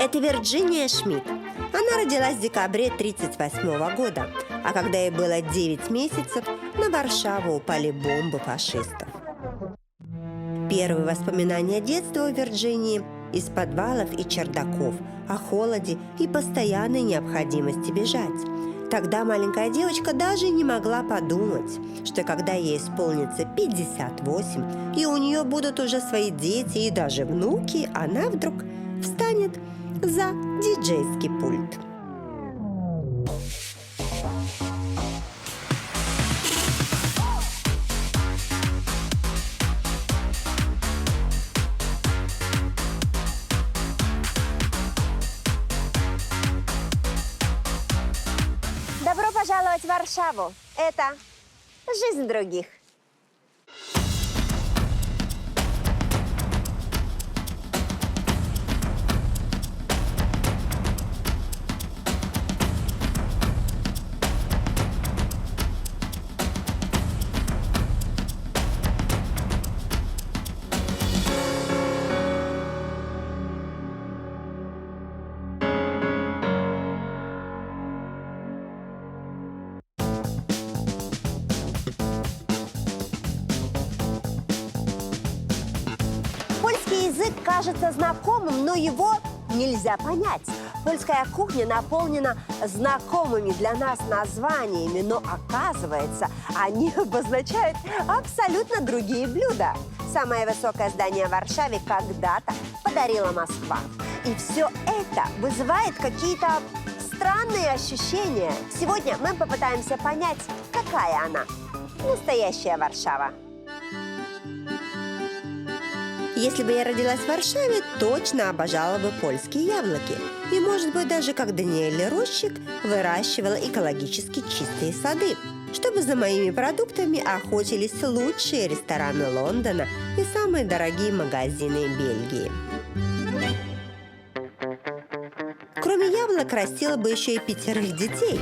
Это Вирджиния Шмидт. Она родилась в декабре 1938 года, а когда ей было 9 месяцев, на Варшаву упали бомбы фашистов. Первые воспоминания детства у Вирджинии из подвалов и чердаков, о холоде и постоянной необходимости бежать. Тогда маленькая девочка даже не могла подумать, что когда ей исполнится 58, и у нее будут уже свои дети и даже внуки, она вдруг встанет за диджейский пульт. Добро пожаловать в Варшаву! Это «Жизнь других». Польский язык кажется знакомым, но его нельзя понять. Польская кухня наполнена знакомыми для нас названиями, но оказывается, они обозначают абсолютно другие блюда. Самое высокое здание в Варшаве когда-то подарила Москва. И все это вызывает какие-то странные ощущения. Сегодня мы попытаемся понять, какая она, настоящая Варшава. Если бы я родилась в Варшаве, точно обожала бы польские яблоки. И, может быть, даже как Даниэль Рощик выращивала экологически чистые сады, чтобы за моими продуктами охотились лучшие рестораны Лондона и самые дорогие магазины Бельгии. Кроме яблок, растила бы еще и 5 детей,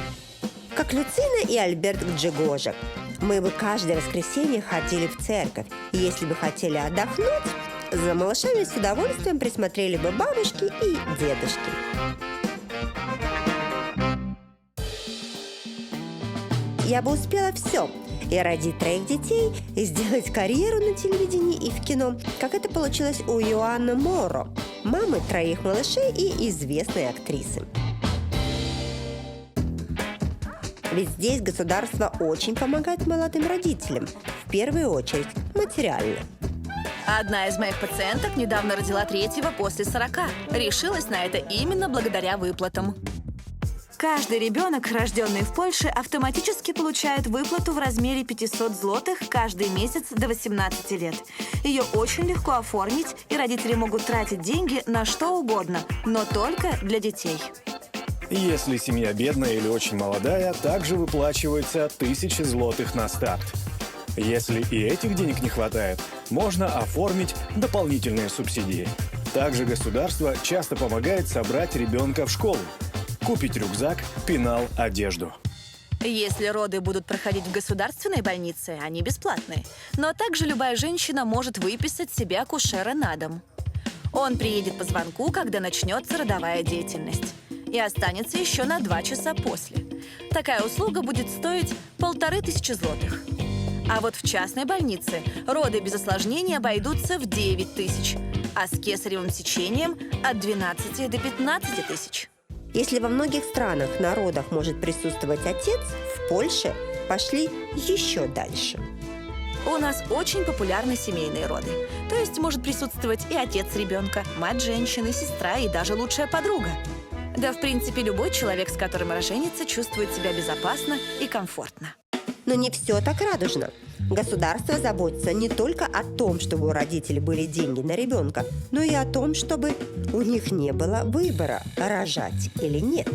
как Люцина и Альберт Гджегожек. Мы бы каждое воскресенье ходили в церковь, и если бы хотели отдохнуть, за малышами с удовольствием присмотрели бы бабушки и дедушки. Я бы успела все: и родить 3 детей, и сделать карьеру на телевидении и в кино, как это получилось у Йоанны Моро, мамы 3 малышей и известной актрисы. Ведь здесь государство очень помогает молодым родителям, в первую очередь материально. Одна из моих пациенток недавно родила 3-го после 40. Решилась на это именно благодаря выплатам. Каждый ребенок, рожденный в Польше, автоматически получает выплату в размере 500 злотых каждый месяц до 18 лет. Ее очень легко оформить, и родители могут тратить деньги на что угодно, но только для детей. Если семья бедная или очень молодая, также выплачивается 1000 злотых на старт. Если и этих денег не хватает, можно оформить дополнительные субсидии. Также государство часто помогает собрать ребенка в школу, купить рюкзак, пенал, одежду. Если роды будут проходить в государственной больнице, они бесплатные. Но также любая женщина может выписать себе акушера на дом. Он приедет по звонку, когда начнется родовая деятельность, и останется еще на 2 часа после. Такая услуга будет стоить 1500 злотых. А вот в частной больнице роды без осложнений обойдутся в 9000, а с кесаревым сечением от 12 до 15 тысяч. Если во многих странах на родах может присутствовать отец, в Польше пошли еще дальше. У нас очень популярны семейные роды. То есть может присутствовать и отец ребенка, мать женщины, сестра и даже лучшая подруга. Да, в принципе, любой человек, с которым роженится, чувствует себя безопасно и комфортно. Но не все так радужно. Государство заботится не только о том, чтобы у родителей были деньги на ребенка, но и о том, чтобы у них не было выбора, рожать или нет.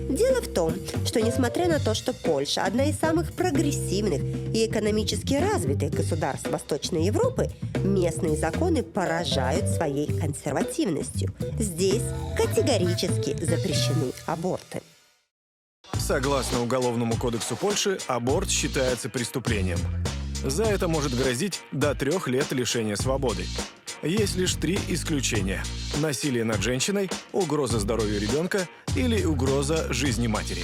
Дело в том, что несмотря на то, что Польша – одна из самых прогрессивных и экономически развитых государств Восточной Европы, местные законы поражают своей консервативностью. Здесь категорически запрещены аборты. Согласно Уголовному кодексу Польши, аборт считается преступлением. За это может грозить до 3 лет лишения свободы. Есть лишь 3 исключения: насилие над женщиной, угроза здоровью ребенка или угроза жизни матери.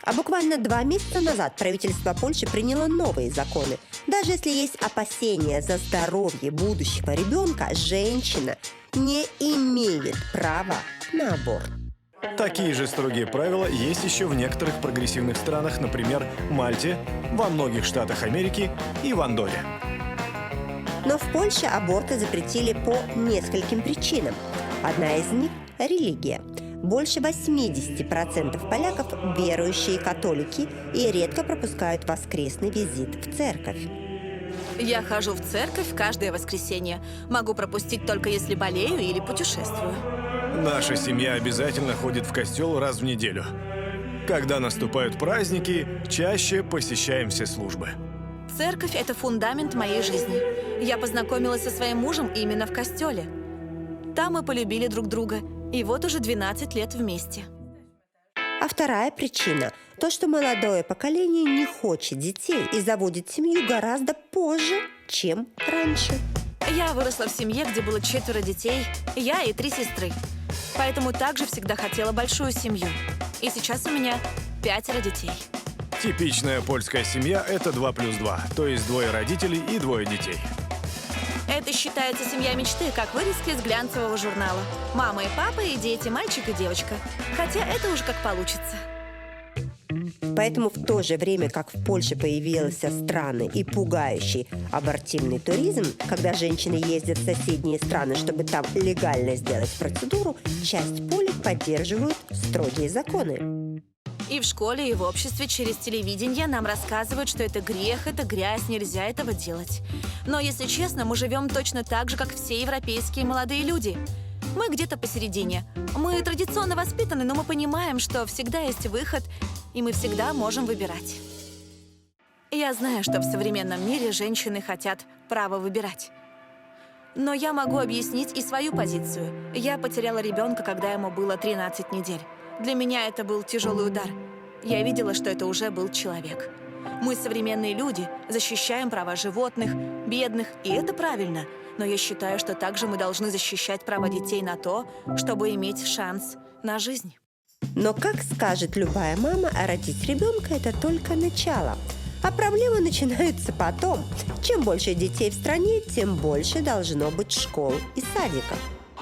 А буквально 2 месяца назад правительство Польши приняло новые законы. Даже если есть опасения за здоровье будущего ребенка, женщина не имеет права на аборт. Такие же строгие правила есть еще в некоторых прогрессивных странах, например, Мальте, во многих штатах Америки и в Андорре. Но в Польше аборты запретили по нескольким причинам. Одна из них – религия. Больше 80% поляков – верующие католики и редко пропускают воскресный визит в церковь. Я хожу в церковь каждое воскресенье. Могу пропустить только если болею или путешествую. Наша семья обязательно ходит в костел раз в неделю. Когда наступают праздники, чаще посещаем все службы. Церковь – это фундамент моей жизни. Я познакомилась со своим мужем именно в костеле. Там мы полюбили друг друга. И вот уже 12 лет вместе. А вторая причина – то, что молодое поколение не хочет детей и заводит семью гораздо позже, чем раньше. Я выросла в семье, где было 4 детей, я и 3 сестры. Поэтому также всегда хотела большую семью. И сейчас у меня 5 детей. Типичная польская семья – это 2 плюс 2, то есть 2 родителей и 2 детей. Это считается семья мечты, как вырезка из глянцевого журнала. Мама и папа, и дети, мальчик и девочка. Хотя это уже как получится. Поэтому в то же время, как в Польше появился странный и пугающий абортивный туризм, когда женщины ездят в соседние страны, чтобы там легально сделать процедуру, часть полек поддерживают строгие законы. И в школе, и в обществе через телевидение нам рассказывают, что это грех, это грязь, нельзя этого делать. Но, если честно, мы живем точно так же, как все европейские молодые люди. Мы где-то посередине. Мы традиционно воспитаны, но мы понимаем, что всегда есть выход, и мы всегда можем выбирать. Я знаю, что в современном мире женщины хотят права выбирать. Но я могу объяснить и свою позицию. Я потеряла ребенка, когда ему было 13 недель. Для меня это был тяжелый удар. Я видела, что это уже был человек. Мы, современные люди, защищаем права животных, бедных, и это правильно. Но я считаю, что также мы должны защищать права детей на то, чтобы иметь шанс на жизнь. Но, как скажет любая мама, родить ребенка – это только начало. А проблемы начинаются потом. Чем больше детей в стране, тем больше должно быть школ и садиков.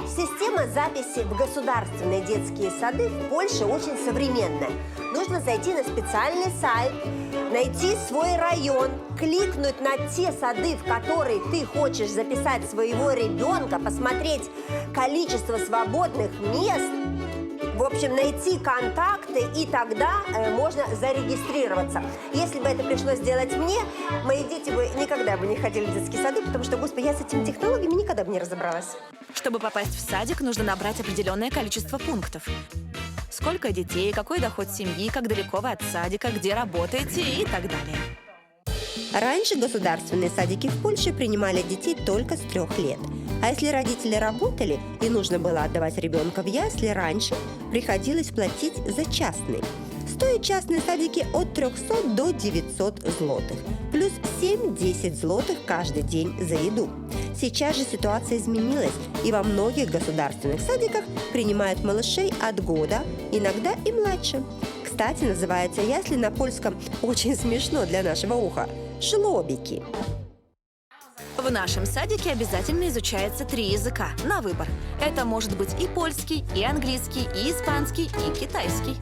Система записи в государственные детские сады в Польше очень современная. Нужно зайти на специальный сайт, найти свой район, кликнуть на те сады, в которые ты хочешь записать своего ребенка, посмотреть количество свободных мест, в общем, найти контакты, и тогда можно зарегистрироваться. Если бы это пришлось сделать мне, мои дети бы никогда бы не ходили в детские сады, потому что, господи, я с этими технологиями никогда бы не разобралась. Чтобы попасть в садик, нужно набрать определенное количество пунктов. Сколько детей, какой доход семьи, как далеко вы от садика, где работаете и так далее. Раньше государственные садики в Польше принимали детей только с 3 лет. А если родители работали и нужно было отдавать ребенка в ясли, раньше приходилось платить за частные. Стоят частные садики от 300 до 900 злотых, плюс 7-10 злотых каждый день за еду. Сейчас же ситуация изменилась, и во многих государственных садиках принимают малышей от года, иногда и младше. Кстати, называются ясли на польском очень смешно для нашего уха – шлобики. В нашем садике обязательно изучается 3 языка на выбор. Это может быть и польский, и английский, и испанский, и китайский.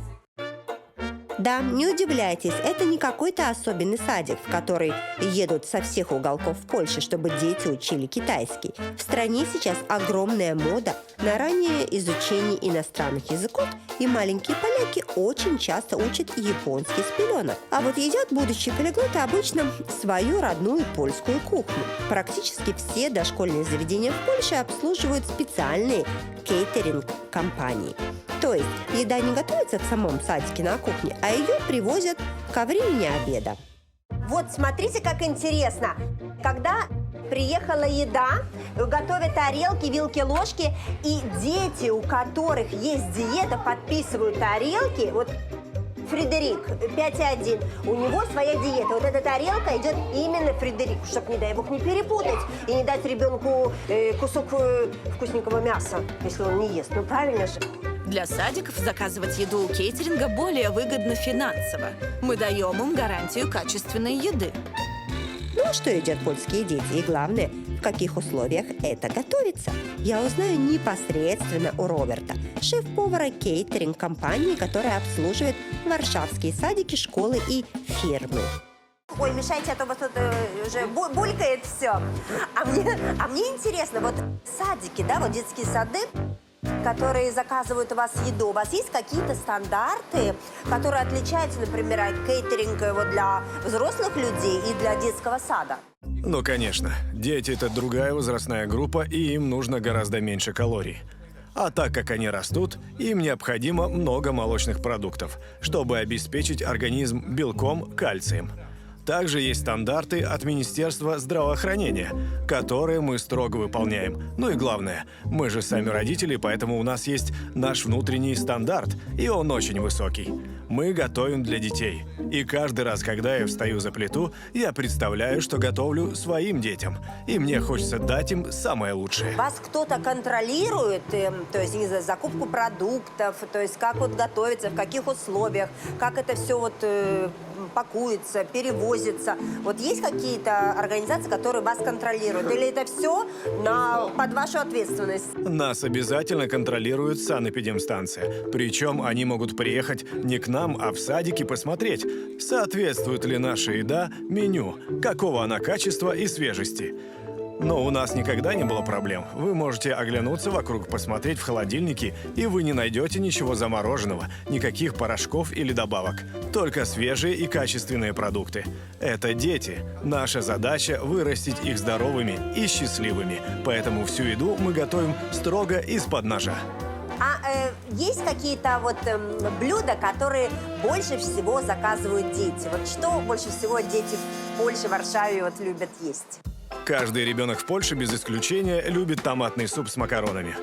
Да, не удивляйтесь, это не какой-то особенный садик, в который едут со всех уголков Польши, чтобы дети учили китайский. В стране сейчас огромная мода на раннее изучение иностранных языков, и маленькие поляки очень часто учат японский с пеленок. А вот едят будущие полиглоты обычно свою родную польскую кухню. Практически все дошкольные заведения в Польше обслуживают специальные кейтеринг-компании. То есть еда не готовится в самом садике на кухне, а ее привозят ко времени обеда. Вот смотрите, как интересно. Когда приехала еда, готовят тарелки, вилки, ложки, и дети, у которых есть диета, подписывают тарелки. Вот Фредерик, 5,1. У него своя диета. Вот эта тарелка идет именно Фредерику, чтобы, не дай бог, не перепутать и не дать ребенку кусок вкусненького мяса, если он не ест. Ну, правильно же. Для садиков заказывать еду у кейтеринга более выгодно финансово. Мы даем им гарантию качественной еды. Ну, а что едят польские дети? И главное, в каких условиях это готовится? Я узнаю непосредственно у Роберта, шеф-повара кейтеринг-компании, которая обслуживает варшавские садики, школы и фирмы. Ой, мешайте, а то у вас тут уже булькает все. А мне интересно, вот садики, да, вот детские сады, которые заказывают у вас еду, у вас есть какие-то стандарты, которые отличаются, например, от кейтеринга вот для взрослых людей и для детского сада? Ну, конечно. Дети – это другая возрастная группа, и им нужно гораздо меньше калорий. А так как они растут, им необходимо много молочных продуктов, чтобы обеспечить организм белком, кальцием. Также есть стандарты от Министерства здравоохранения, которые мы строго выполняем. Ну и главное, мы же сами родители, поэтому у нас есть наш внутренний стандарт, и он очень высокий. Мы готовим для детей. И каждый раз, когда я встаю за плиту, я представляю, что готовлю своим детям. И мне хочется дать им самое лучшее. Вас кто-то контролирует, то есть, не знаю, закупку продуктов, то есть как вот готовится, в каких условиях, как это все вот пакуется, перевозится. Вот есть какие-то организации, которые вас контролируют? Или это все под вашу ответственность? Нас обязательно контролирует санэпидемстанция. Причем они могут приехать не к нам, а в садике посмотреть, соответствует ли наша еда меню, какого она качества и свежести. Но у нас никогда не было проблем. Вы можете оглянуться вокруг, посмотреть в холодильнике, и вы не найдете ничего замороженного, никаких порошков или добавок. Только свежие и качественные продукты. Это дети. Наша задача – вырастить их здоровыми и счастливыми. Поэтому всю еду мы готовим строго из-под ножа. А есть какие-то вот блюда, которые больше всего заказывают дети? Вот что больше всего дети в Польше, в Варшаве вот любят есть? Каждый ребенок в Польше без исключения любит томатный суп с макаронами.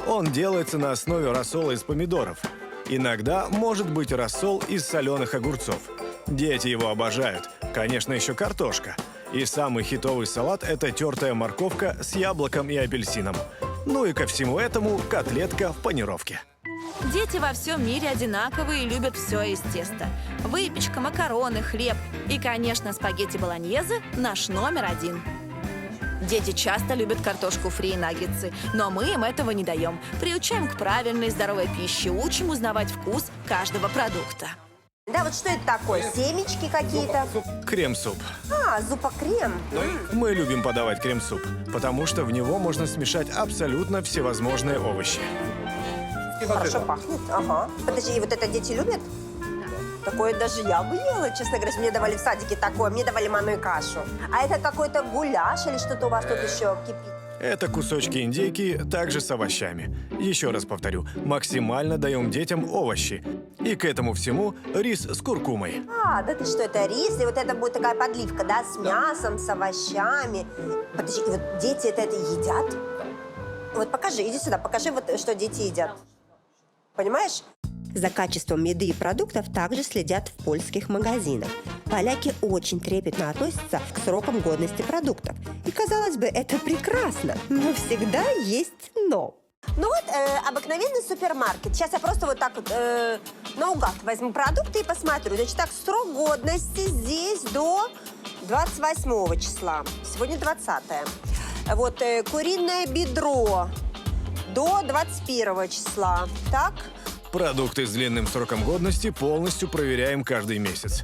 Он делается на основе рассола из помидоров. Иногда может быть рассол из соленых огурцов. Дети его обожают. Конечно, еще картошка. И самый хитовый салат – это тертая морковка с яблоком и апельсином. Ну и ко всему этому котлетка в панировке. Дети во всем мире одинаковые и любят все из теста. Выпечка, макароны, хлеб и, конечно, спагетти болоньезе – наш номер один. Дети часто любят картошку фри и наггетсы, но мы им этого не даем. Приучаем к правильной здоровой пище, учим узнавать вкус каждого продукта. Да, вот что это такое? Семечки какие-то? Крем-суп. А, зупа-крем. Мы любим подавать крем-суп, потому что в него можно смешать абсолютно всевозможные овощи. Хорошо пахнет. Ага. Подожди, и вот это дети любят? Такое даже я бы ела, честно говоря, мне давали в садике такое, мне давали манную кашу. А это какой-то гуляш или что-то у вас тут еще кипит? Это кусочки индейки, также с овощами. Еще раз повторю, максимально даем детям овощи. И к этому всему рис с куркумой. А, да ты что, это рис, и вот это будет такая подливка, да, с мясом, с овощами. Подожди, и вот дети это едят? Вот покажи, иди сюда, покажи, вот, что дети едят. Понимаешь? За качеством еды и продуктов также следят в польских магазинах. Поляки очень трепетно относятся к срокам годности продуктов. И, казалось бы, это прекрасно, но всегда есть «но». Ну вот, обыкновенный супермаркет. Сейчас я просто вот так вот наугад возьму продукты и посмотрю. Значит, так, срок годности здесь до 28 числа. Сегодня 20-е. Вот, куриное бедро до 21 числа. Так? Продукты с длинным сроком годности полностью проверяем каждый месяц.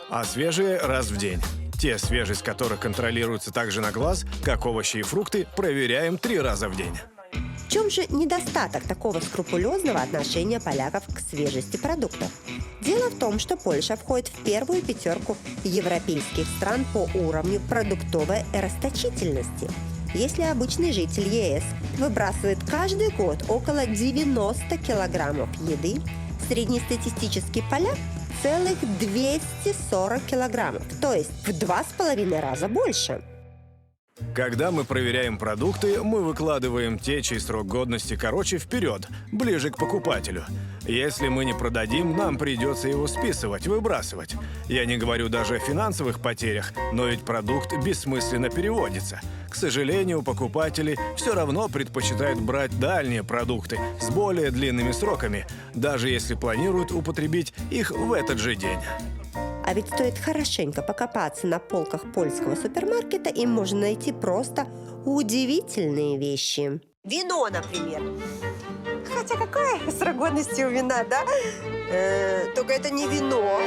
А свежие – раз в день. Те, свежесть которых контролируется также на глаз, как овощи и фрукты, проверяем 3 раза в день. В чем же недостаток такого скрупулезного отношения поляков к свежести продуктов? Дело в том, что Польша входит в первую 5 европейских стран по уровню продуктовой расточительности. Если обычный житель ЕС выбрасывает каждый год около 90 килограммов еды, среднестатистический поляк – целых 240 килограммов, то есть в 2,5 раза больше. Когда мы проверяем продукты, мы выкладываем те, чей срок годности короче, вперед, ближе к покупателю. Если мы не продадим, нам придется его списывать, выбрасывать. Я не говорю даже о финансовых потерях, но ведь продукт бессмысленно переводится. К сожалению, покупатели все равно предпочитают брать дальние продукты с более длинными сроками, даже если планируют употребить их в этот же день. А ведь стоит хорошенько покопаться на полках польского супермаркета, и можно найти просто удивительные вещи. Вино, например. Хотя какая срок годности у вина, да? Только это не вино.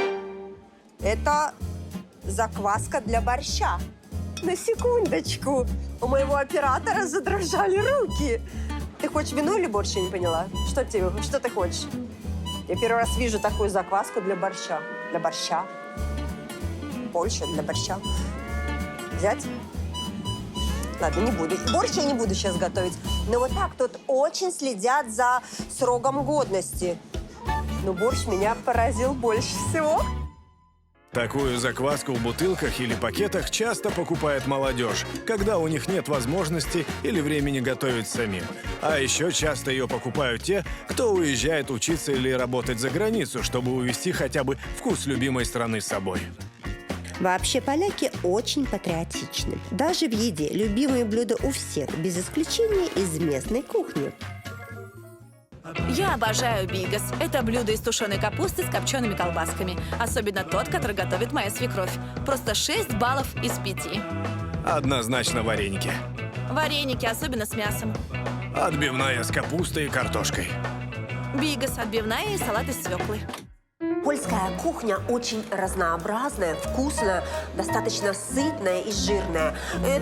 Это закваска для борща. На секундочку. У моего оператора задрожали руки. Ты хочешь вино или борщ? Я не поняла. Что ты хочешь? Я первый раз вижу такую закваску для борща. Для борща. Польша для борща. Взять? Ладно, не буду. Борщ я не буду сейчас готовить. Но вот так тут очень следят за сроком годности. Но борщ меня поразил больше всего. Такую закваску в бутылках или пакетах часто покупает молодежь, когда у них нет возможности или времени готовить самим. А еще часто ее покупают те, кто уезжает учиться или работать за границу, чтобы увезти хотя бы вкус любимой страны с собой. Вообще поляки очень патриотичны. Даже в еде любимые блюда у всех, без исключения из местной кухни. Я обожаю бигас. Это блюдо из тушеной капусты с копчеными колбасками. Особенно тот, который готовит моя свекровь. Просто 6 баллов из 5. Однозначно вареники. Вареники, особенно с мясом. Отбивная с капустой и картошкой. Бигас, отбивная и салат из свеклы. Польская кухня очень разнообразная, вкусная, достаточно сытная и жирная.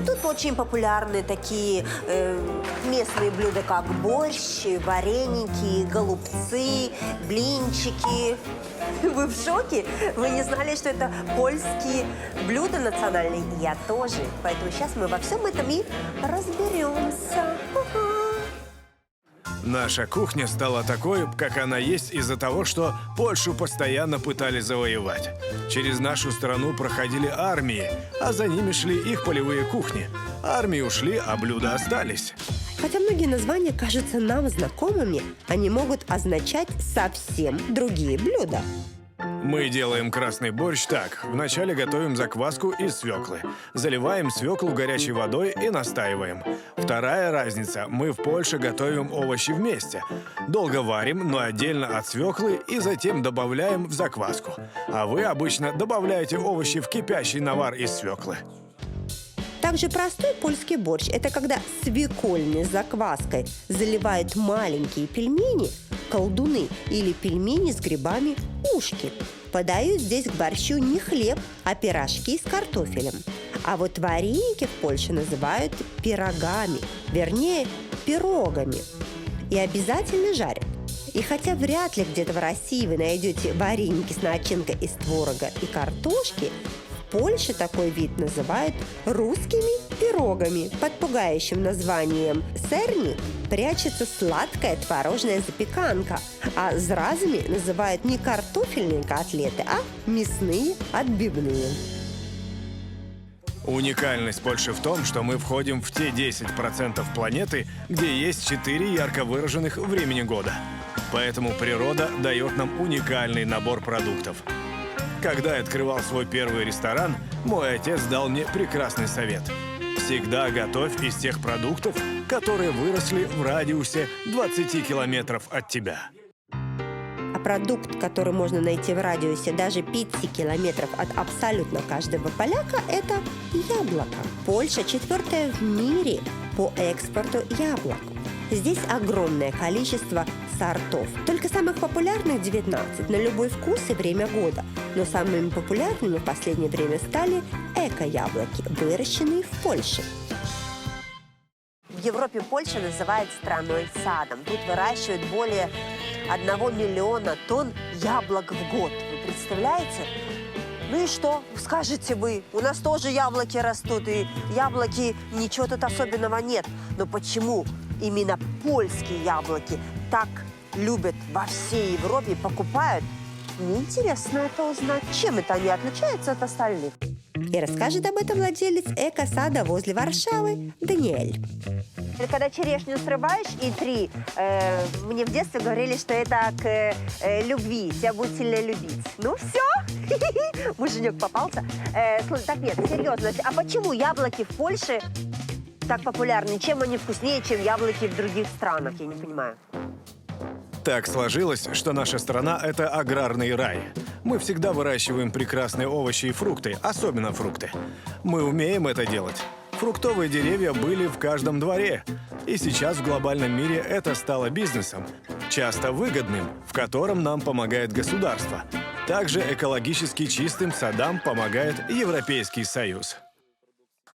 Тут очень популярны такие местные блюда, как борщ, вареники, голубцы, блинчики. Вы в шоке? Вы не знали, что это польские блюда национальные? Я тоже. Поэтому сейчас мы во всем этом и разберемся. Наша кухня стала такой, как она есть, из-за того, что Польшу постоянно пытались завоевать. Через нашу страну проходили армии, а за ними шли их полевые кухни. Армии ушли, а блюда остались. Хотя многие названия кажутся нам знакомыми, они могут означать совсем другие блюда. Мы делаем красный борщ так. Вначале готовим закваску из свеклы. Заливаем свеклу горячей водой и настаиваем. Вторая разница – мы в Польше готовим овощи вместе. Долго варим, но отдельно от свеклы, и затем добавляем в закваску. А вы обычно добавляете овощи в кипящий навар из свеклы. Также простой польский борщ – это когда свекольной закваской заливают маленькие пельмени, колдуны или пельмени с грибами ушки. Подают здесь к борщу не хлеб, а пирожки с картофелем. А вот вареники в Польше называют пирогами, вернее, пирогами. И обязательно жарят. И хотя вряд ли где-то в России вы найдете вареники с начинкой из творога и картошки, в Польше такой вид называют русскими пирогами. Под пугающим названием «серник» прячется сладкая творожная запеканка, а зразами называют не картофельные котлеты, а мясные отбивные. Уникальность Польши в том, что мы входим в те 10% планеты, где есть 4 ярко выраженных времени года. Поэтому природа дает нам уникальный набор продуктов. Когда я открывал свой первый ресторан, мой отец дал мне прекрасный совет. Всегда готовь из тех продуктов, которые выросли в радиусе 20 километров от тебя. А продукт, который можно найти в радиусе даже 5 километров от абсолютно каждого поляка, это яблоко. Польша 4-я в мире по экспорту яблок. Здесь огромное количество сортов. Только самых популярных 19 на любой вкус и время года. Но самыми популярными в последнее время стали эко-яблоки, выращенные в Польше. В Европе Польша называют страной-садом. Тут выращивают более 1 миллиона тонн яблок в год. Вы представляете? Ну и что, скажете вы? У нас тоже яблоки растут, и яблоки ничего тут особенного нет. Но почему именно польские яблоки так любят во всей Европе, покупают? Мне интересно это узнать. Чем это они отличаются от остальных? И расскажет об этом владелец эко-сада возле Варшавы Даниэль. Когда черешню срываешь, и три, мне в детстве говорили, что это к любви, тебя будет сильно любить. Ну все, муженек попался. Слушай, так нет, серьезно, а почему яблоки в Польше так популярны? Чем они вкуснее, чем яблоки в других странах? Я не понимаю. Так сложилось, что наша страна – это аграрный рай. Мы всегда выращиваем прекрасные овощи и фрукты, особенно фрукты. Мы умеем это делать. Фруктовые деревья были в каждом дворе. И сейчас в глобальном мире это стало бизнесом, часто выгодным, в котором нам помогает государство. Также экологически чистым садам помогает Европейский Союз.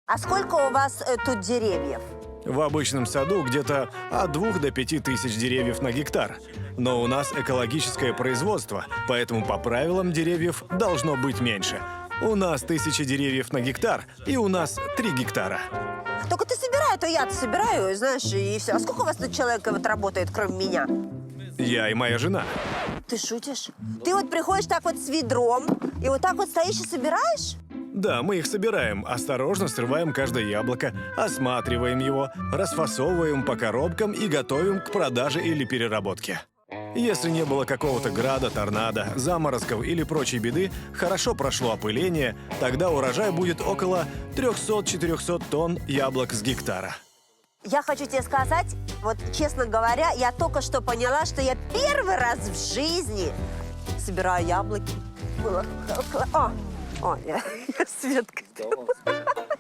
А сколько у вас тут деревьев? В обычном саду где-то от 2 до 5 тысяч деревьев на гектар. Но у нас экологическое производство, поэтому по правилам деревьев должно быть меньше. У нас 1000 деревьев на гектар, и у нас 3 гектара. Только ты собирай, а то я-то собираю, знаешь, и все. А сколько у вас тут человек вот работает, кроме меня? Я и моя жена. Ты шутишь? Ты вот приходишь так вот с ведром, и вот так вот стоишь и собираешь? Да, мы их собираем, осторожно срываем каждое яблоко, осматриваем его, расфасовываем по коробкам и готовим к продаже или переработке. Если не было какого-то града, торнадо, заморозков или прочей беды, хорошо прошло опыление, тогда урожай будет около 300-400 тонн яблок с гектара. Я хочу тебе сказать, вот честно говоря, я только что поняла, что я первый раз в жизни собираю яблоки. Было... я Светка.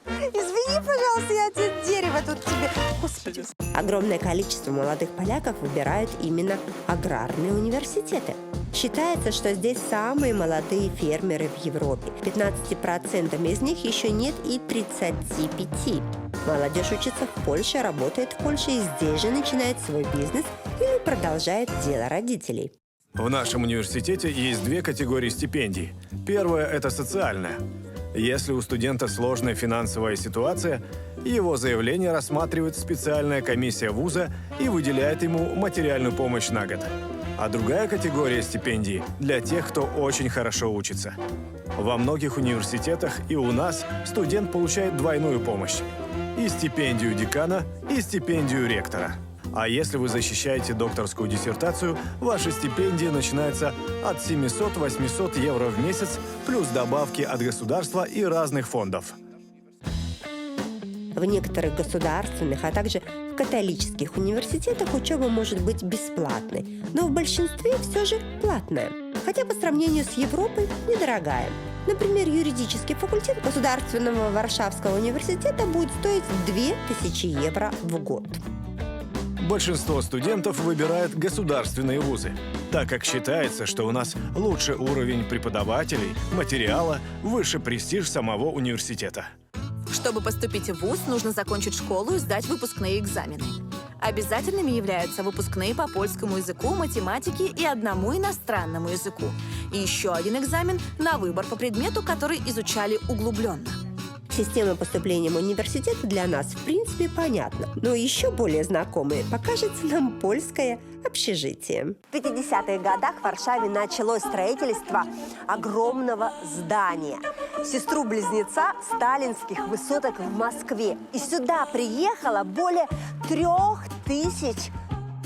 Извини, пожалуйста, я тебе дерево тут тебе... Господи. Огромное количество молодых поляков выбирают именно аграрные университеты. Считается, что здесь самые молодые фермеры в Европе. 15% из них еще нет и 35. Молодежь учится в Польше, работает в Польше и здесь же начинает свой бизнес или продолжает дело родителей. В нашем университете есть 2 категории стипендий. Первая – это социальная. Если у студента сложная финансовая ситуация, его заявление рассматривает специальная комиссия вуза и выделяет ему материальную помощь на год. А другая категория стипендий для тех, кто очень хорошо учится. Во многих университетах и у нас студент получает двойную помощь. И стипендию декана, и стипендию ректора. А если вы защищаете докторскую диссертацию, ваша стипендия начинается от 700-800 евро в месяц, плюс добавки от государства и разных фондов. В некоторых государственных, а также в католических университетах учеба может быть бесплатной, но в большинстве все же платная, хотя по сравнению с Европой недорогая. Например, юридический факультет Государственного Варшавского университета будет стоить 2000 евро в год. Большинство студентов выбирает государственные вузы, так как считается, что у нас лучший уровень преподавателей, материала, выше престиж самого университета. Чтобы поступить в вуз, нужно закончить школу и сдать выпускные экзамены. Обязательными являются выпускные по польскому языку, математике и одному иностранному языку. И еще один экзамен на выбор по предмету, который изучали углубленно. Система поступления в университет для нас, в принципе, понятна, но еще более знакомой покажется нам польское общежитие. В 50-х годах в Варшаве началось строительство огромного здания. Сестру-близнеца сталинских высоток в Москве. И сюда приехало более 3000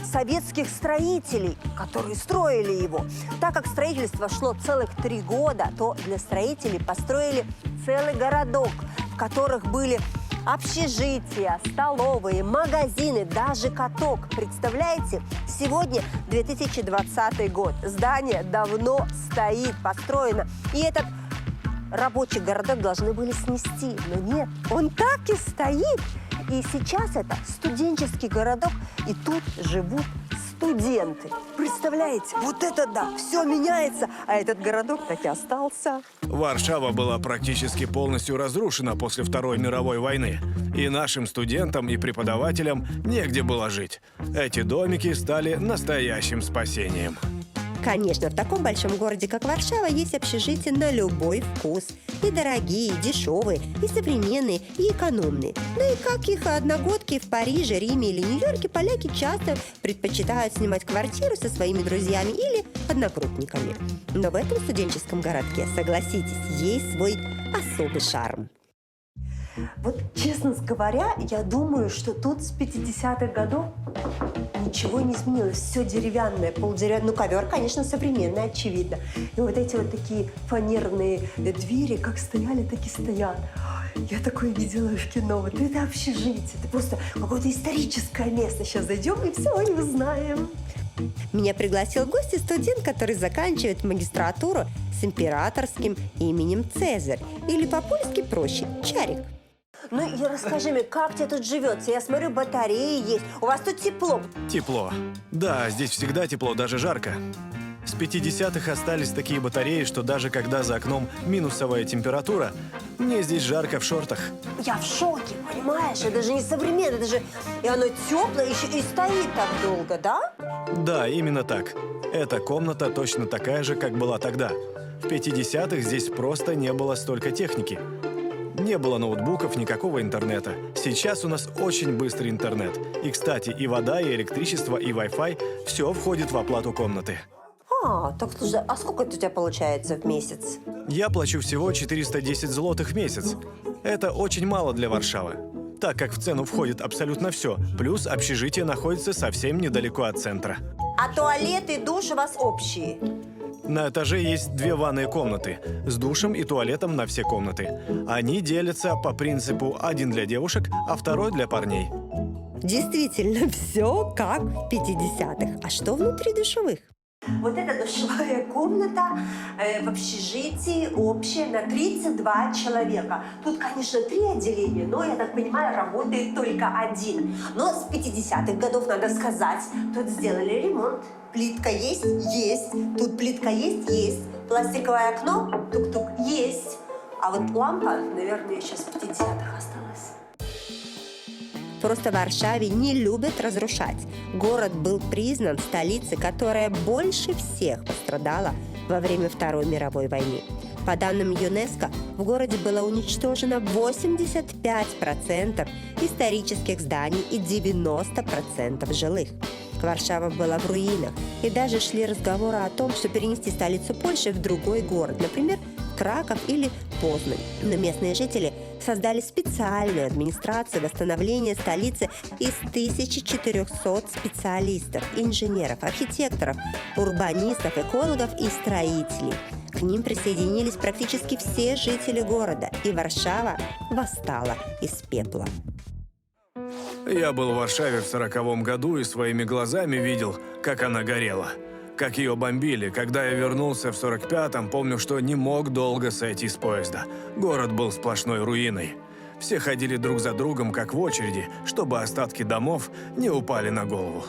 советских строителей, которые строили его. Так как строительство шло целых 3 года, то для строителей построили целый городок, в которых были общежития, столовые, магазины, даже каток. Представляете? Сегодня 2020 год. Здание давно стоит, построено. И этот рабочий городок должны были снести. Но нет, он так и стоит. И сейчас это студенческий городок, и тут живут студенты. Представляете? Вот это да! Все меняется, а этот городок так и остался. Варшава была практически полностью разрушена после Второй мировой войны. И нашим студентам и преподавателям негде было жить. Эти домики стали настоящим спасением. Конечно, в таком большом городе, как Варшава, есть общежития на любой вкус. И дорогие, и дешевые, и современные, и экономные. Ну и как их одногодки в Париже, Риме или Нью-Йорке, поляки часто предпочитают снимать квартиру со своими друзьями или одногруппниками. Но в этом студенческом городке, согласитесь, есть свой особый шарм. Вот, честно говоря, я думаю, что тут с 50-х годов ничего не изменилось. Все деревянное, полдеревянное. Ну, ковер, конечно, современный, очевидно. И вот эти вот такие фанерные двери, как стояли, так и стоят. Я такое видела в кино. Вот это общежитие. Это просто какое-то историческое место. Сейчас зайдем и все и узнаем. Меня пригласил в гости студент, который заканчивает магистратуру с императорским именем Цезарь. Или по-польски проще – Чарик. Ну и расскажи мне, как тебе тут живется? Я смотрю, батареи есть. У вас тут тепло. Тепло. Да, здесь всегда тепло, даже жарко. С 50-х остались такие батареи, что даже когда за окном минусовая температура, мне здесь жарко в шортах. Я в шоке, понимаешь? Это же не современно, это же... И оно теплое, еще и стоит так долго, да? Да, именно так. Эта комната точно такая же, как была тогда. В 50-х здесь просто не было столько техники. Не было ноутбуков, никакого интернета. Сейчас у нас очень быстрый интернет. И, кстати, и вода, и электричество, и Wi-Fi – все входит в оплату комнаты. Так слушай, а сколько это у тебя получается в месяц? Я плачу всего 410 злотых в месяц. Это очень мало для Варшавы, так как в цену входит абсолютно все. Плюс общежитие находится совсем недалеко от центра. А туалет и душ у вас общие? На этаже есть 2 ванные комнаты с душем и туалетом на все комнаты. Они делятся по принципу один для девушек, а второй для парней. Действительно, все как в 50-х. А что внутри душевых? Вот эта душевая комната в общежитии общая на 32 человека. Тут, конечно, 3 отделения, но, я так понимаю, работает только 1. Но с 50-х годов, надо сказать, тут сделали ремонт. Плитка есть? Есть. Тут плитка есть? Есть. Пластиковое окно? Тук-тук. Есть. А вот лампа, наверное, сейчас в 50-х осталась. Просто в Варшаве не любят разрушать. Город был признан столицей, которая больше всех пострадала во время Второй мировой войны. По данным ЮНЕСКО, в городе было уничтожено 85% исторических зданий и 90% жилых. Варшава была в руинах, и даже шли разговоры о том, что перенести столицу Польши в другой город, например, Краков или Познань. Но местные жители создали специальную администрацию восстановления столицы из 1400 специалистов, инженеров, архитекторов, урбанистов, экологов и строителей. К ним присоединились практически все жители города, и Варшава восстала из пепла. Я был в Варшаве в 40-м году и своими глазами видел, как она горела. Как ее бомбили. Когда я вернулся в 45-м, помню, что не мог долго сойти с поезда. Город был сплошной руиной. Все ходили друг за другом, как в очереди, чтобы остатки домов не упали на голову.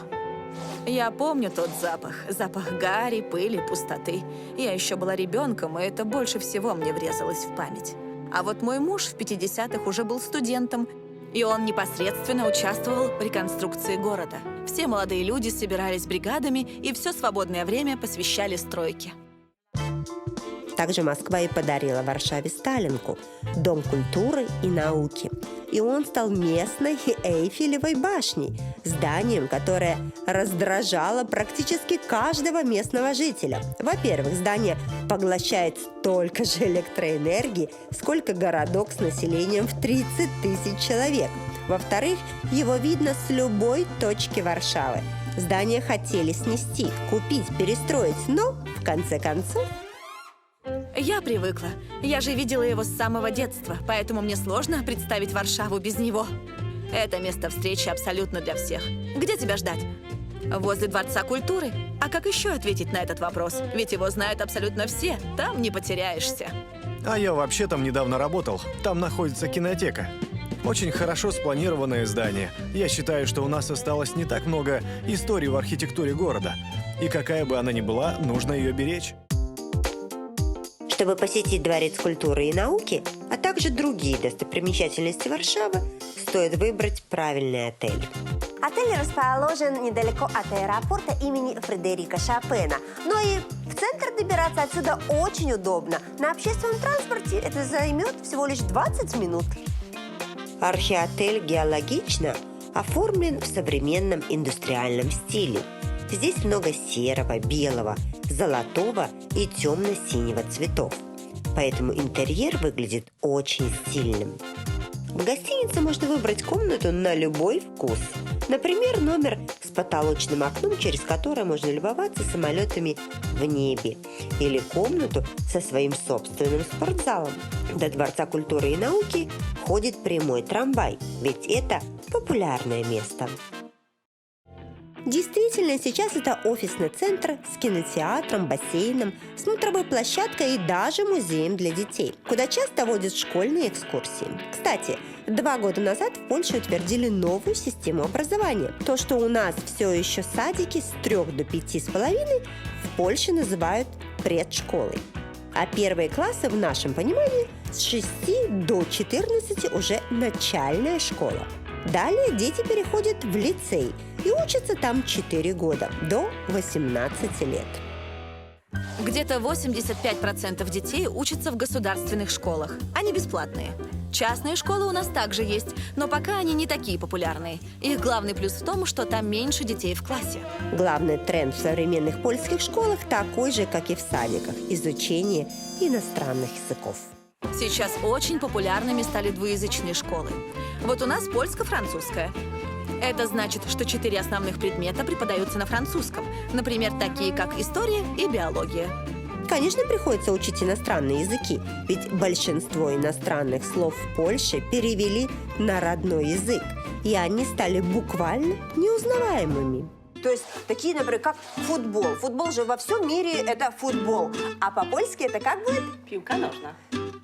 Я помню тот запах. Запах гари, пыли, пустоты. Я еще была ребенком, и это больше всего мне врезалось в память. А вот мой муж в 50-х уже был студентом, и он непосредственно участвовал в реконструкции города. Все молодые люди собирались бригадами и все свободное время посвящали стройке. Также Москва и подарила Варшаве Сталинку – Дом культуры и науки. И он стал местной Эйфелевой башней, зданием, которое раздражало практически каждого местного жителя. Во-первых, здание поглощает столько же электроэнергии, сколько городок с населением в 30 000 человек. Во-вторых, его видно с любой точки Варшавы. Здание хотели снести, купить, перестроить, но, в конце концов, Я привыкла. Я же видела его с самого детства, поэтому мне сложно представить Варшаву без него. Это место встречи абсолютно для всех. Где тебя ждать? Возле Дворца культуры? А как еще ответить на этот вопрос? Ведь его знают абсолютно все. Там не потеряешься. А я вообще там недавно работал. Там находится кинотека. Очень хорошо спланированное здание. Я считаю, что у нас осталось не так много историй в архитектуре города. И какая бы она ни была, нужно ее беречь. Чтобы посетить Дворец культуры и науки, а также другие достопримечательности Варшавы, стоит выбрать правильный отель. Отель расположен недалеко от аэропорта имени Фредерика Шопена. Но и в центр добираться отсюда очень удобно. На общественном транспорте это займет всего лишь 20 минут. Архиотель геологично оформлен в современном индустриальном стиле. Здесь много серого, белого, золотого и темно-синего цветов. поэтому интерьер выглядит очень стильным. В гостинице можно выбрать комнату на любой вкус. Например, номер с потолочным окном, через которое можно любоваться самолетами в небе. Или комнату со своим собственным спортзалом. До Дворца культуры и науки ходит прямой трамвай, ведь это популярное место. Действительно, сейчас это офисный центр с кинотеатром, бассейном, смотровой площадкой и даже музеем для детей, куда часто водят школьные экскурсии. Кстати, 2 года назад в Польше утвердили новую систему образования. То, что у нас все еще садики с 3 до 5,5, в Польше называют предшколой. А первые классы в нашем понимании с 6 до 14 уже начальная школа. Далее дети переходят в лицей и учатся там 4 года, до 18 лет. Где-то 85% детей учатся в государственных школах. Они бесплатные. Частные школы у нас также есть, но пока они не такие популярные. Их главный плюс в том, что там меньше детей в классе. Главный тренд в современных польских школах такой же, как и в садиках – изучение иностранных языков. Сейчас очень популярными стали двуязычные школы. Вот у нас польско-французская. Это значит, что 4 основных предмета преподаются на французском. Например, такие как история и биология. Конечно, приходится учить иностранные языки, ведь большинство иностранных слов в Польше перевели на родной язык, и они стали буквально неузнаваемыми. То есть такие, например, как футбол. Футбол же во всем мире это футбол. А по-польски это как будет? Piłka nożna.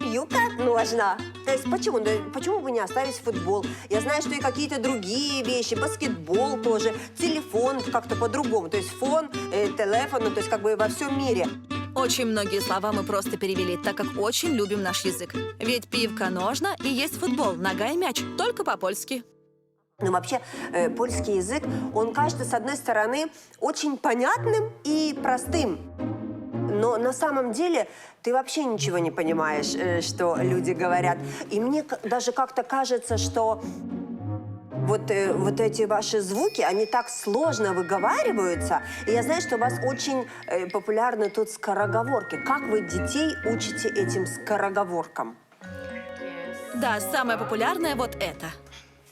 Пилка ножна. То есть почему? Да, почему бы не оставить футбол? Я знаю, что и какие-то другие вещи, баскетбол тоже, телефон как-то по-другому. То есть фон, телефон, то есть как бы во всем мире. Очень многие слова мы просто перевели, так как очень любим наш язык. Ведь пивка ножна и есть футбол, нога и мяч, только по-польски. Ну, вообще, польский язык, он кажется, с одной стороны, очень понятным и простым. Но на самом деле ты вообще ничего не понимаешь, что люди говорят. И мне даже как-то кажется, что вот эти ваши звуки, они так сложно выговариваются. И я знаю, что у вас очень популярны тут скороговорки. Как вы детей учите этим скороговоркам? Да, самое популярное вот это.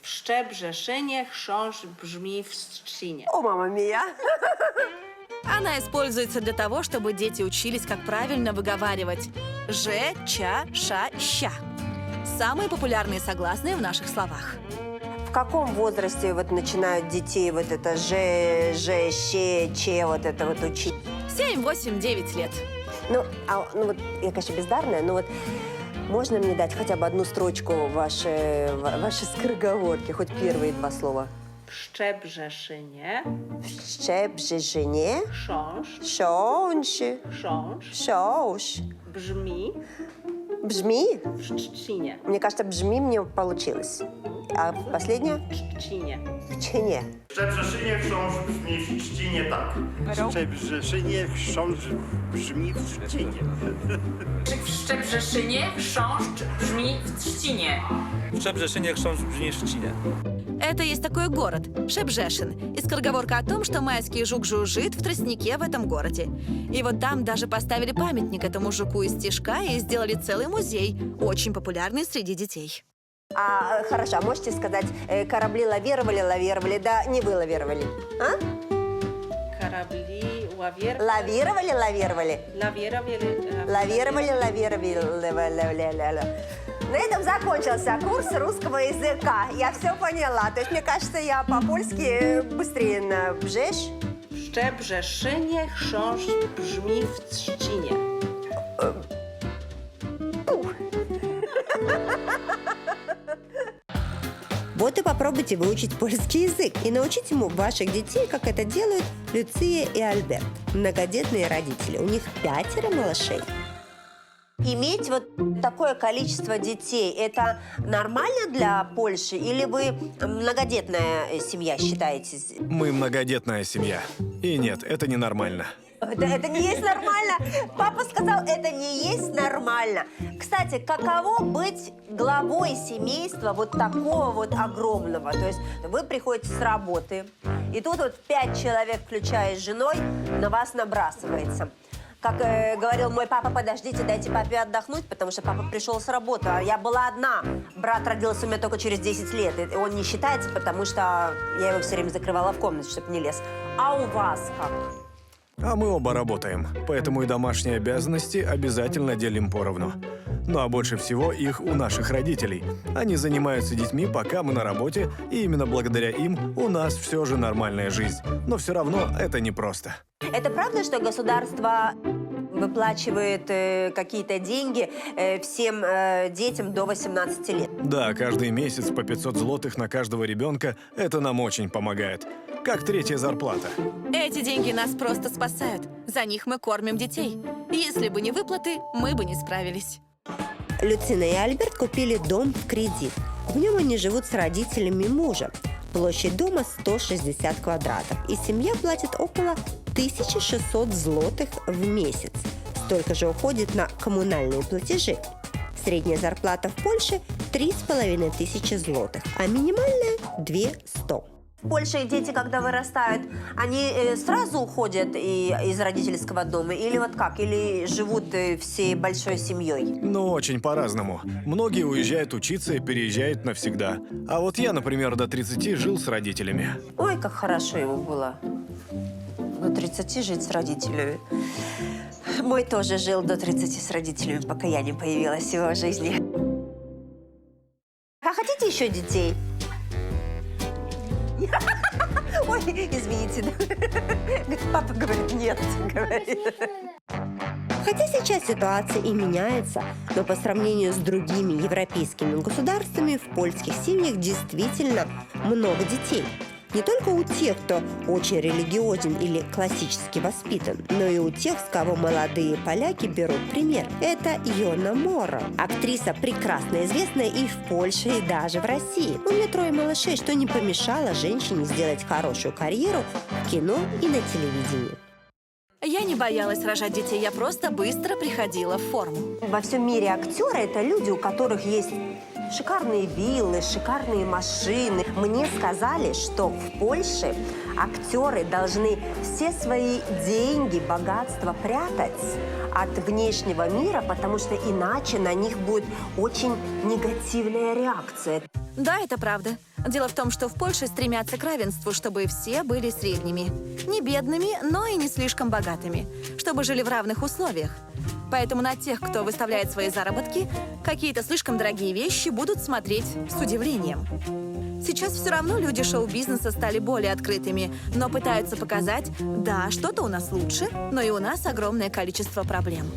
Szczebrzeszenie chrząszcz brzmi w trzcinie. О, мама мия! Она используется для того, чтобы дети учились, как правильно выговаривать «ж», «ча», «ша», «ща». Самые популярные согласные в наших словах. В каком возрасте вот начинают детей вот это «ж», «щ», «че» вот это вот учить? 7, 8, 9 лет. Ну вот я, конечно, бездарная, но вот можно мне дать хотя бы одну строчку вашей скороговорки, хоть первые 2 слова? Szczebrzeszynie, Szczebrzeszynie, chrząszcz, chrząszcz, chrząszcz. Brzmi Бжми? w trzcinie. Мне кажется, бжми мне получилось. А последнее? Trzcinie. Пчине. Szczebrzeszynie chrząszcz brzmi w trzcinie tak. Szczebrzeszynie chrząszcz brzmi w trzcinie. W Szczebrzeszynie chrząszcz brzmi w trzcinie. W Szczebrzeszynie chrząszcz brzmi w trzcinie. Это есть такой город – Шебжешин. И скороговорка о том, что майский жук жужжит в тростнике в этом городе. И вот там даже поставили памятник этому жуку из стишка и сделали целый музей, очень популярный среди детей. Хорошо, можете сказать, корабли лавировали, да не вы лавировали? А? Корабли лавировали. Лавировали. На этом закончился курс русского языка. Я все поняла. То есть, мне кажется, я по-польски быстрее на бжешь. Szczebrzeszynie chrząszcz brzmi w trzcinie. Вот и попробуйте выучить польский язык и научить ему ваших детей, как это делают Люция и Альберт, многодетные родители. У них 5 малышей. Иметь вот такое количество детей, это нормально для Польши? Или вы многодетная семья считаетесь? Мы многодетная семья. И нет, это ненормально. Это не есть нормально. Папа сказал, это не есть нормально. Кстати, каково быть главой семейства вот такого вот огромного? То есть вы приходите с работы, и тут вот 5 человек, включая с женой, на вас набрасывается. Как говорил мой папа, подождите, дайте папе отдохнуть, потому что папа пришел с работы, а я была одна. Брат родился у меня только через 10 лет, и он не считается, потому что я его все время закрывала в комнате, чтобы не лез. А у вас как? А мы оба работаем, поэтому и домашние обязанности обязательно делим поровну. Ну а больше всего их у наших родителей. Они занимаются детьми, пока мы на работе, и именно благодаря им у нас все же нормальная жизнь. Но все равно это непросто. Это правда, что государство выплачивает какие-то деньги всем детям до 18 лет? Да, каждый месяц по 500 злотых на каждого ребенка – это нам очень помогает. Как третья зарплата. Эти деньги нас просто спасают. За них мы кормим детей. Если бы не выплаты, мы бы не справились. Люцина и Альберт купили дом в кредит. В нем они живут с родителями мужа. Площадь дома 160 квадратов, и семья платит около 1600 злотых в месяц. Столько же уходит на коммунальные платежи. Средняя зарплата в Польше 3500 злотых, а минимальная 200. В Польше дети, когда вырастают, они сразу уходят из родительского дома? Или вот как? Или живут всей большой семьей? Ну, очень по-разному. Многие уезжают учиться и переезжают навсегда. А вот я, например, до 30 жил с родителями. Ой, как хорошо ему было. До 30 жить с родителями. Мой тоже жил до 30 с родителями, пока я не появилась в его жизни. А хотите еще детей? Ой, извините. Папа говорит, нет, говорит. Хотя сейчас ситуация и меняется, но по сравнению с другими европейскими государствами в польских семьях действительно много детей. Не только у тех, кто очень религиозен или классически воспитан, но и у тех, с кого молодые поляки берут пример. Это Йона Мора, актриса, прекрасно известная и в Польше, и даже в России. У нее 3 малышей, что не помешало женщине сделать хорошую карьеру в кино и на телевидении. Я не боялась рожать детей, я просто быстро приходила в форму. Во всем мире актеры – это люди, у которых есть шикарные виллы, шикарные машины. Мне сказали, что в Польше актеры должны все свои деньги, богатство прятать от внешнего мира, потому что иначе на них будет очень негативная реакция. Да, это правда. Дело в том, что в Польше стремятся к равенству, чтобы все были средними. Не бедными, но и не слишком богатыми. Чтобы жили в равных условиях. Поэтому на тех, кто выставляет свои заработки, какие-то слишком дорогие вещи будут смотреть с удивлением. Сейчас все равно люди шоу-бизнеса стали более открытыми, но пытаются показать, да, что-то у нас лучше, но и у нас огромное количество проблем.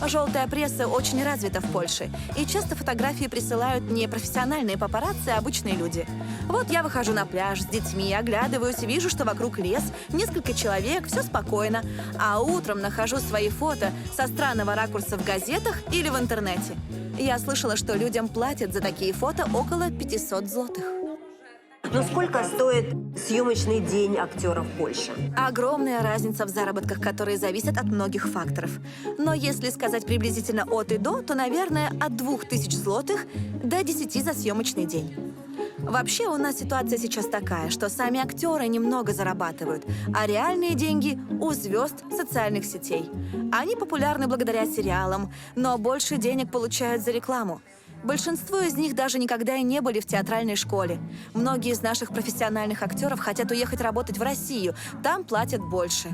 Желтая пресса очень развита в Польше, и часто фотографии присылают не профессиональные папарацци, а обычные люди. Вот я выхожу на пляж с детьми, оглядываюсь, вижу, что вокруг лес, несколько человек, все спокойно, а утром нахожу свои фото со странного ракурса в газетах или в интернете. Я слышала, что людям платят за такие фото около 500 злотых. Но сколько стоит съемочный день актера в Польше? Огромная разница в заработках, которые зависят от многих факторов. Но если сказать приблизительно от и до, то, наверное, от 2000 злотых до 10 за съемочный день. Вообще у нас ситуация сейчас такая, что сами актеры немного зарабатывают, а реальные деньги у звезд социальных сетей. Они популярны благодаря сериалам, но больше денег получают за рекламу. Большинство из них даже никогда и не были в театральной школе. Многие из наших профессиональных актеров хотят уехать работать в Россию, там платят больше.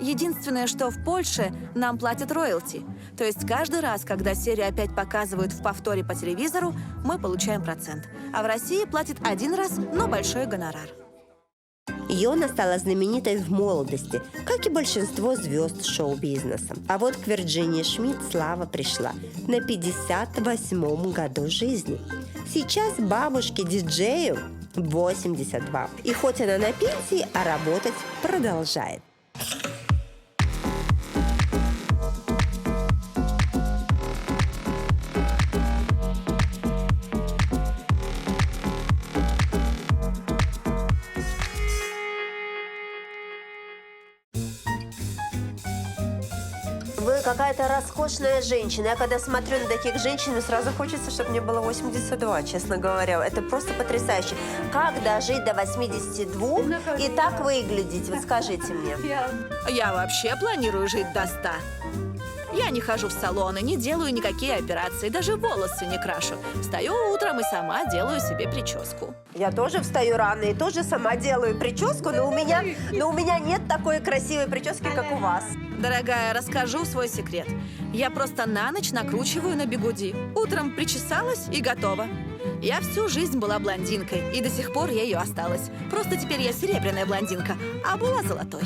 Единственное, что в Польше нам платят роялти. То есть каждый раз, когда серию опять показывают в повторе по телевизору, мы получаем процент. А в России платят один раз, но большой гонорар. Йона стала знаменитой в молодости, как и большинство звезд шоу-бизнеса. А вот к Вирджинии Шмидт слава пришла на 58-м году жизни. Сейчас бабушке-диджею 82. И хоть она на пенсии, а работать продолжает. какая-то роскошная женщина. Я когда смотрю на таких женщин, мне сразу хочется, чтобы мне было 82, честно говоря. Это просто потрясающе. Как дожить до 82 и так выглядеть? Вот скажите мне. Я вообще планирую жить до 100. Я не хожу в салоны, не делаю никакие операции, даже волосы не крашу. Встаю утром и сама делаю себе прическу. Я тоже встаю рано и тоже сама делаю прическу, но у меня нет такой красивой прически, как у вас. Дорогая, расскажу свой секрет. Я просто на ночь накручиваю на бигуди. Утром причесалась и готова. Я всю жизнь была блондинкой, и до сих пор ею осталась. Просто теперь я серебряная блондинка, а была золотой.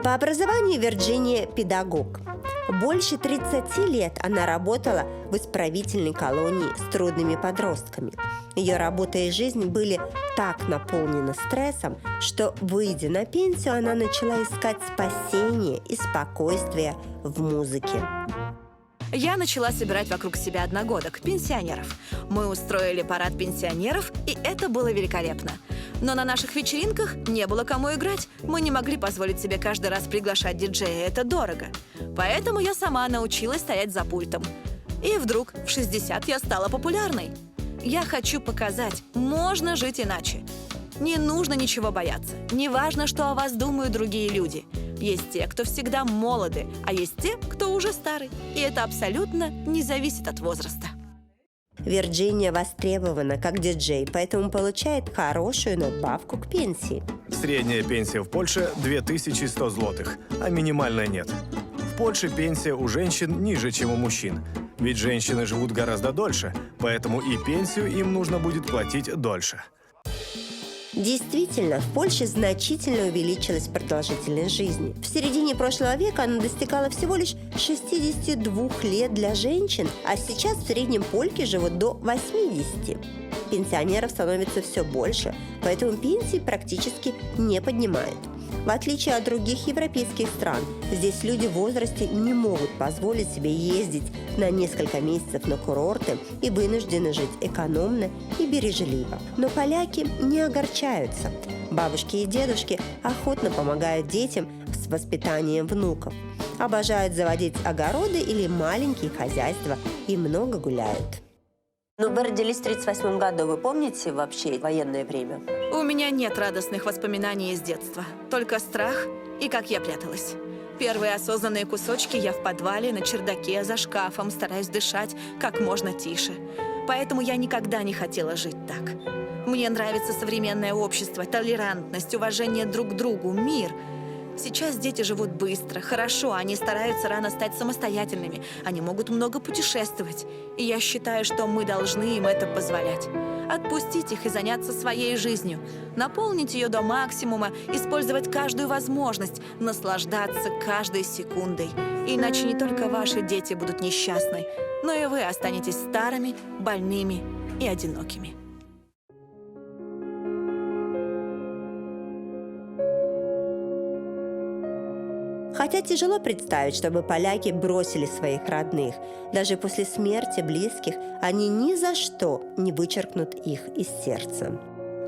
По образованию Вирджиния педагог. Больше 30 лет она работала в исправительной колонии с трудными подростками. Ее работа и жизнь были так наполнены стрессом, что, выйдя на пенсию, она начала искать спасение и спокойствие в музыке. Я начала собирать вокруг себя одногодок, пенсионеров. Мы устроили парад пенсионеров, и это было великолепно. Но на наших вечеринках не было кому играть. Мы не могли позволить себе каждый раз приглашать диджея, это дорого. Поэтому я сама научилась стоять за пультом. И вдруг в 60 я стала популярной. Я хочу показать, можно жить иначе. Не нужно ничего бояться. Не важно, что о вас думают другие люди. Есть те, кто всегда молоды, а есть те, кто уже старый. И это абсолютно не зависит от возраста. Вирджиния востребована как диджей, поэтому получает хорошую надбавку к пенсии. Средняя пенсия в Польше 2100 злотых, а минимальная нет. В Польше пенсия у женщин ниже, чем у мужчин. Ведь женщины живут гораздо дольше, поэтому и пенсию им нужно будет платить дольше. Действительно, в Польше значительно увеличилась продолжительность жизни. В середине прошлого века она достигала всего лишь 62 лет для женщин, а сейчас в среднем польки живут до 80. Пенсионеров становится все больше, поэтому пенсии практически не поднимают. В отличие от других европейских стран, здесь люди в возрасте не могут позволить себе ездить на несколько месяцев на курорты и вынуждены жить экономно и бережливо. Но поляки не огорчаются. Бабушки и дедушки охотно помогают детям с воспитанием внуков, обожают заводить огороды или маленькие хозяйства и много гуляют. Ну, вы родились в 1938 году. Вы помните вообще военное время? У меня нет радостных воспоминаний из детства. Только страх и как я пряталась. Первые осознанные кусочки я в подвале, на чердаке, за шкафом, стараюсь дышать как можно тише. Поэтому я никогда не хотела жить так. Мне нравится современное общество, толерантность, уважение друг к другу, мир. Сейчас дети живут быстро, хорошо, они стараются рано стать самостоятельными, они могут много путешествовать. И я считаю, что мы должны им это позволять. Отпустить их и заняться своей жизнью, наполнить ее до максимума, использовать каждую возможность, наслаждаться каждой секундой. Иначе не только ваши дети будут несчастны, но и вы останетесь старыми, больными и одинокими. Хотя тяжело представить, чтобы поляки бросили своих родных. Даже после смерти близких они ни за что не вычеркнут их из сердца.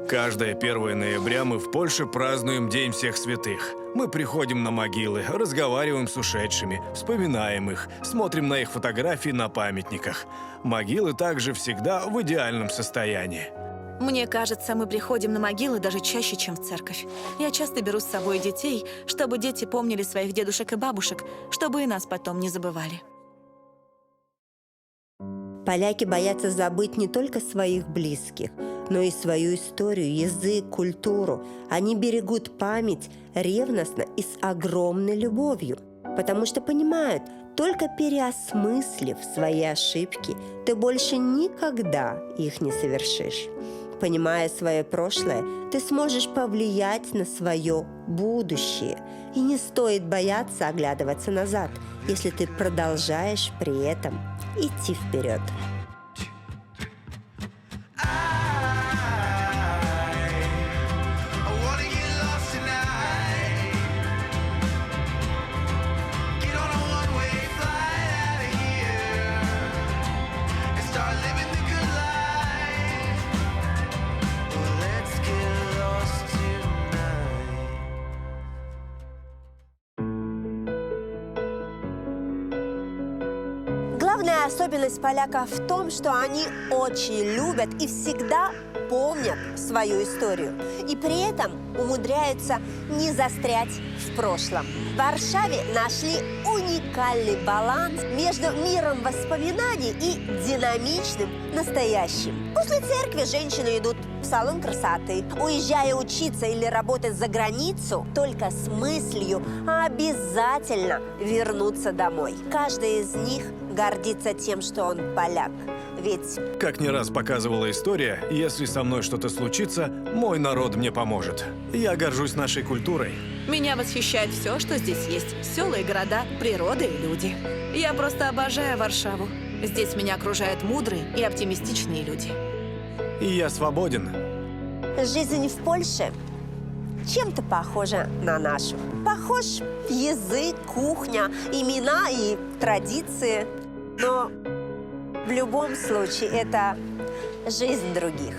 Каждое 1 ноября мы в Польше празднуем День всех святых. Мы приходим на могилы, разговариваем с ушедшими, вспоминаем их, смотрим на их фотографии на памятниках. Могилы также всегда в идеальном состоянии. Мне кажется, мы приходим на могилы даже чаще, чем в церковь. Я часто беру с собой детей, чтобы дети помнили своих дедушек и бабушек, чтобы и нас потом не забывали. Поляки боятся забыть не только своих близких, но и свою историю, язык, культуру. Они берегут память ревностно и с огромной любовью, потому что понимают, только переосмыслив свои ошибки, ты больше никогда их не совершишь. Понимая свое прошлое, ты сможешь повлиять на свое будущее. И не стоит бояться оглядываться назад, если ты продолжаешь при этом идти вперед. Особенность поляков в том, что они очень любят и всегда помнят свою историю. И при этом умудряются не застрять в прошлом. В Варшаве нашли уникальный баланс между миром воспоминаний и динамичным настоящим. После церкви женщины идут в салон красоты, уезжая учиться или работать за границу, только с мыслью обязательно вернуться домой. Каждый из них гордится тем, что он поляк. Ведь, как не раз показывала история, если со мной что-то случится, мой народ мне поможет. Я горжусь нашей культурой. Меня восхищает все, что здесь есть. Села и города, природа и люди. Я просто обожаю Варшаву. Здесь меня окружают мудрые и оптимистичные люди. И я свободен. жизнь в Польше чем-то похожа на нашу. Похож язык, кухня, имена и традиции. Но в любом случае это жизнь других.